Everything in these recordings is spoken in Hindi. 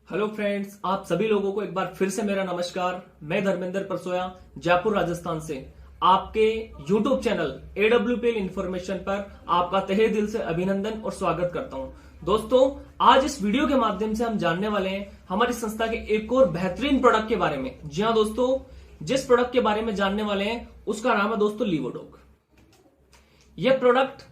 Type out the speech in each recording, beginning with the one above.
हेलो फ्रेंड्स, आप सभी लोगों को एक बार फिर से मेरा नमस्कार। मैं धर्मेंद्र परसोया जयपुर राजस्थान से आपके यूट्यूब चैनल AWPL इंफॉर्मेशन पर आपका तहे दिल से अभिनंदन और स्वागत करता हूं। दोस्तों, आज इस वीडियो के माध्यम से हम जानने वाले हैं हमारी संस्था के एक और बेहतरीन प्रोडक्ट के बारे में। जी हाँ दोस्तों, जिस प्रोडक्ट के बारे में जानने वाले हैं उसका नाम है दोस्तों लीवोडॉग। यह प्रोडक्ट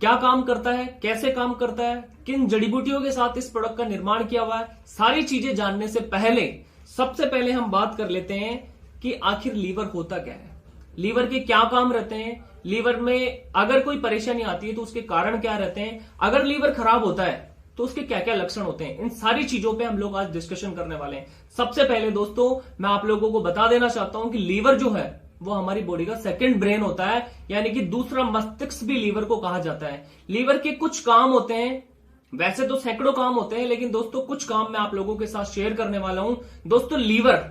क्या काम करता है, कैसे काम करता है, किन जड़ी बूटियों के साथ इस प्रोडक्ट का निर्माण किया हुआ है, सारी चीजें जानने से पहले सबसे पहले हम बात कर लेते हैं कि आखिर लीवर होता क्या है, लीवर के क्या काम रहते हैं, लीवर में अगर कोई परेशानी आती है तो उसके कारण क्या रहते हैं, अगर लीवर खराब होता है तो उसके क्या क्या लक्षण होते हैं। इन सारी चीजों पे हम लोग आज डिस्कशन करने वाले हैं। सबसे पहले दोस्तों मैं आप लोगों को बता देना चाहता हूं कि लीवर जो है वो हमारी बॉडी का सेकंड ब्रेन होता है, यानी कि दूसरा मस्तिष्क भी लीवर को कहा जाता है। लीवर के कुछ काम होते हैं, वैसे तो सैकड़ों काम होते हैं, लेकिन दोस्तों कुछ काम मैं आप लोगों के साथ शेयर करने वाला हूं। दोस्तों, लीवर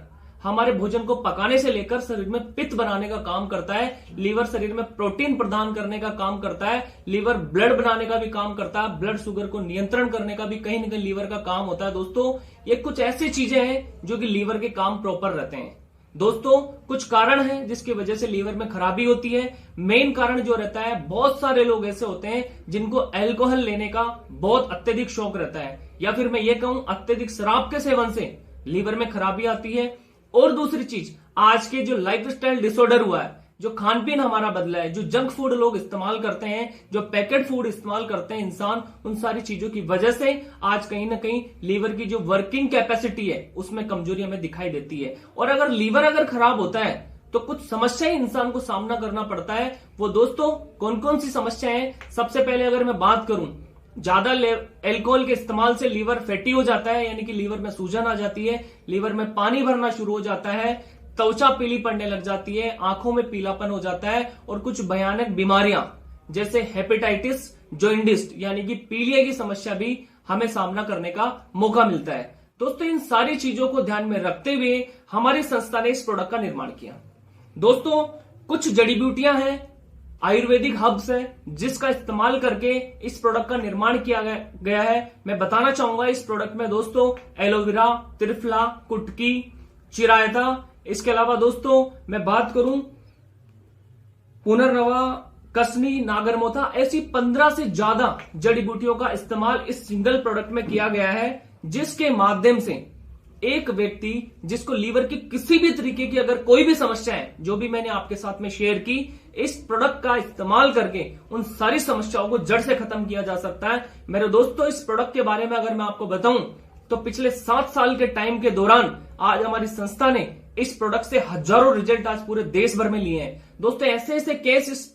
हमारे भोजन को पकाने से लेकर शरीर में पित्त बनाने का काम करता है, लीवर शरीर में प्रोटीन प्रदान करने का काम करता है, लीवर ब्लड बनाने का भी काम करता है, ब्लड शुगर को नियंत्रण करने का भी कहीं ना कहीं लीवर का काम होता है। दोस्तों, ये कुछ ऐसी चीजें हैं जो कि लीवर के काम प्रॉपर रहते हैं। दोस्तों, कुछ कारण हैं जिसकी वजह से लीवर में खराबी होती है। मेन कारण जो रहता है, बहुत सारे लोग ऐसे होते हैं जिनको अल्कोहल लेने का बहुत अत्यधिक शौक रहता है, या फिर मैं ये कहूं अत्यधिक शराब के सेवन से लीवर में खराबी आती है। और दूसरी चीज, आज के जो लाइफस्टाइल डिसऑर्डर हुआ है, जो खान पीन हमारा बदला है, जो जंक फूड लोग इस्तेमाल करते हैं, जो पैकेट फूड इस्तेमाल करते हैं इंसान, उन सारी चीजों की वजह से आज कहीं ना कहीं लीवर की जो वर्किंग कैपेसिटी है उसमें कमजोरी हमें दिखाई देती है। और अगर लीवर खराब होता है तो कुछ समस्याएं इंसान को सामना करना पड़ता है। वो दोस्तों कौन कौन सी समस्याएं हैं? सबसे पहले अगर मैं बात करूं, ज्यादा अल्कोहल के इस्तेमाल से लीवर फैटी हो जाता है, यानी कि लीवर में सूजन आ जाती है, लीवर में पानी भरना शुरू हो जाता है, त्वचा पीली पड़ने लग जाती है, आंखों में पीलापन हो जाता है, और कुछ भयानक बीमारियां जैसे हेपेटाइटिस, जॉन्डिस यानी कि पीलिया की समस्या भी हमें सामना करने का मौका मिलता है। दोस्तों, इन सारी चीजों को ध्यान में रखते हुए हमारी संस्था ने इस प्रोडक्ट का निर्माण किया। दोस्तों, कुछ जड़ी बूटियां हैं, आयुर्वेदिक हर्ब्स है, जिसका इस्तेमाल करके इस प्रोडक्ट का निर्माण किया गया है। मैं बताना चाहूंगा इस प्रोडक्ट में दोस्तों एलोवेरा, त्रिफला, कुटकी, चिरायता, इसके अलावा दोस्तों मैं बात करूं पुनर्नवा, कसनी, नागरमोथा, ऐसी 15 से ज्यादा जड़ी बूटियों का इस्तेमाल इस सिंगल प्रोडक्ट में किया गया है, जिसके माध्यम से एक व्यक्ति जिसको लीवर की किसी भी तरीके की अगर कोई भी समस्या है, जो भी मैंने आपके साथ में शेयर की, इस प्रोडक्ट का इस्तेमाल करके उन सारी समस्याओं को जड़ से खत्म किया जा सकता है। मेरे दोस्तों, इस प्रोडक्ट के बारे में अगर मैं आपको बताऊं तो पिछले 7 साल के टाइम के दौरान आज हमारी संस्था ने इस प्रोडक्ट से हजारों रिजल्ट आज पूरे देश भर में लिए हैं। दोस्तों, ऐसे ऐसे केस इस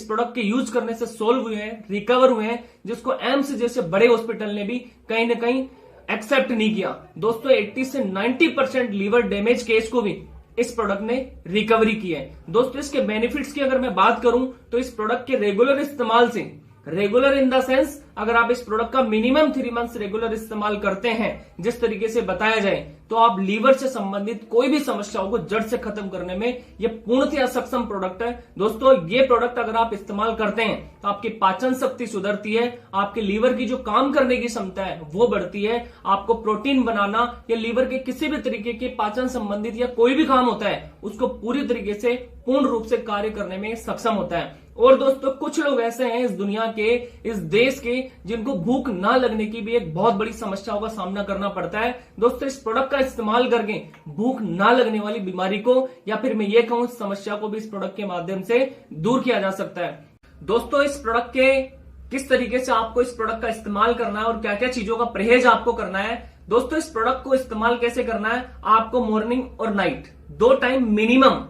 प्रोडक्ट के यूज करने से सोल्व हुए हैं, रिकवर हुए हैं, जिसको एम्स जैसे बड़े हॉस्पिटल ने भी कहीं ना कहीं एक्सेप्ट नहीं किया। दोस्तों, 80 से 90% लीवर डैमेज केस को भी इस प्रोडक्ट ने रिकवरी की है। दोस्तों, इसके बेनिफिट्स की अगर मैं बात करूं तो इस प्रोडक्ट के रेगुलर इस्तेमाल से, रेगुलर इन द सेंस अगर आप इस प्रोडक्ट का मिनिमम 3 मंथ्स रेगुलर इस्तेमाल करते हैं, जिस तरीके से बताया जाए, तो आप लीवर से संबंधित कोई भी समस्याओं को जड़ से खत्म करने में यह पूर्णतः सक्षम प्रोडक्ट है। दोस्तों, ये प्रोडक्ट अगर आप इस्तेमाल करते हैं तो आपकी पाचन शक्ति सुधरती है, आपके लीवर की जो काम करने की क्षमता है वो बढ़ती है, आपको प्रोटीन बनाना या लीवर के किसी भी तरीके के पाचन संबंधित या कोई भी काम होता है उसको पूरी तरीके से पूर्ण रूप से कार्य करने में सक्षम होता है। और दोस्तों, कुछ लोग ऐसे हैं इस दुनिया के, इस देश के, जिनको भूख ना लगने की भी एक बहुत बड़ी समस्याओं का सामना करना पड़ता है। दोस्तों, इस प्रोडक्ट का इस्तेमाल करके भूख ना लगने वाली बीमारी को, या फिर मैं ये कहूं समस्या को भी इस प्रोडक्ट के माध्यम से दूर किया जा सकता है। दोस्तों, इस प्रोडक्ट के किस तरीके से आपको इस प्रोडक्ट का इस्तेमाल करना है और क्या क्या चीजों का परहेज आपको करना है। दोस्तों, इस प्रोडक्ट को इस्तेमाल कैसे करना है, आपको मॉर्निंग और नाइट 2 टाइम मिनिमम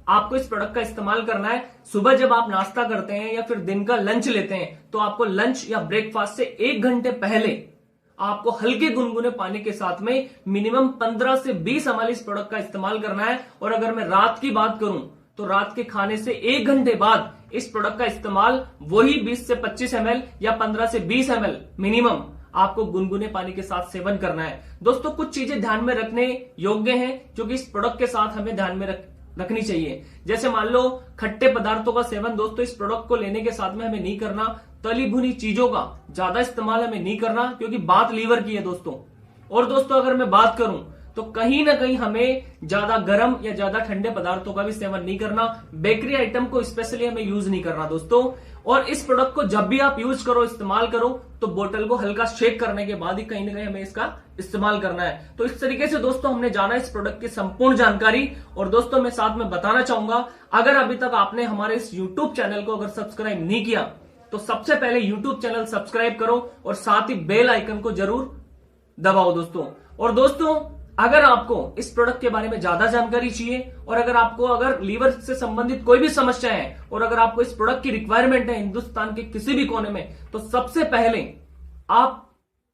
आपको इस प्रोडक्ट का इस्तेमाल करना है। सुबह जब आप नाश्ता करते हैं या फिर दिन का लंच लेते हैं तो आपको लंच या ब्रेकफास्ट से 1 घंटे पहले आपको हल्के गुनगुने पानी के साथ में मिनिमम 15 से 20 ml इस प्रोडक्ट का इस्तेमाल करना है। और अगर मैं रात की बात करूं तो रात के खाने से 1 घंटे बाद इस प्रोडक्ट का इस्तेमाल वही 20 से 25 ml या 15 से 20 ml मिनिमम आपको गुनगुने पानी के साथ सेवन करना है। दोस्तों, कुछ चीजें ध्यान में रखने योग्य हैं जो कि इस प्रोडक्ट के साथ हमें ध्यान में रखनी चाहिए। जैसे मान लो खट्टे पदार्थों का सेवन दोस्तों इस प्रोडक्ट को लेने के साथ में हमें नहीं करना। तली भुनी चीजों का ज्यादा इस्तेमाल हमें नहीं करना, क्योंकि बात लीवर की है दोस्तों। और दोस्तों अगर मैं बात करूं तो कहीं ना कहीं हमें ज्यादा गर्म या ज्यादा ठंडे पदार्थों का भी सेवन नहीं करना, बेकरी आइटम को स्पेशली हमें यूज नहीं करना दोस्तों। और इस प्रोडक्ट को जब भी आप यूज करो, इस्तेमाल करो, तो बोतल को हल्का शेक करने के बाद ही कहीं ना कहीं हमें इसका इस्तेमाल करना है। तो इस तरीके से दोस्तों हमने जाना इस प्रोडक्ट की संपूर्ण जानकारी। और दोस्तों मैं साथ में बताना चाहूंगा, अगर अभी तक आपने हमारे इस यूट्यूब चैनल को अगर सब्सक्राइब नहीं किया तो सबसे पहले यूट्यूब चैनल सब्सक्राइब करो और साथ ही बेल आइकन को जरूर दबाओ दोस्तों। और दोस्तों अगर आपको इस प्रोडक्ट के बारे में ज्यादा जानकारी चाहिए और अगर लीवर से संबंधित कोई भी समस्या है और अगर आपको इस प्रोडक्ट की रिक्वायरमेंट है हिंदुस्तान के किसी भी कोने में, तो सबसे पहले आप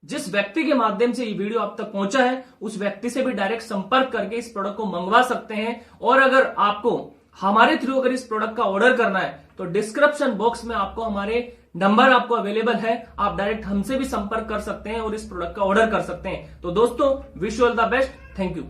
जिस व्यक्ति के माध्यम से ये वीडियो आप तक पहुंचा है उस व्यक्ति से भी डायरेक्ट संपर्क करके इस प्रोडक्ट को मंगवा सकते हैं। और अगर आपको हमारे थ्रू अगर इस प्रोडक्ट का ऑर्डर करना है तो डिस्क्रिप्शन बॉक्स में आपको हमारे नंबर आपको अवेलेबल है, आप डायरेक्ट हमसे भी संपर्क कर सकते हैं और इस प्रोडक्ट का ऑर्डर कर सकते हैं। तो दोस्तों wish you all the best, thank you.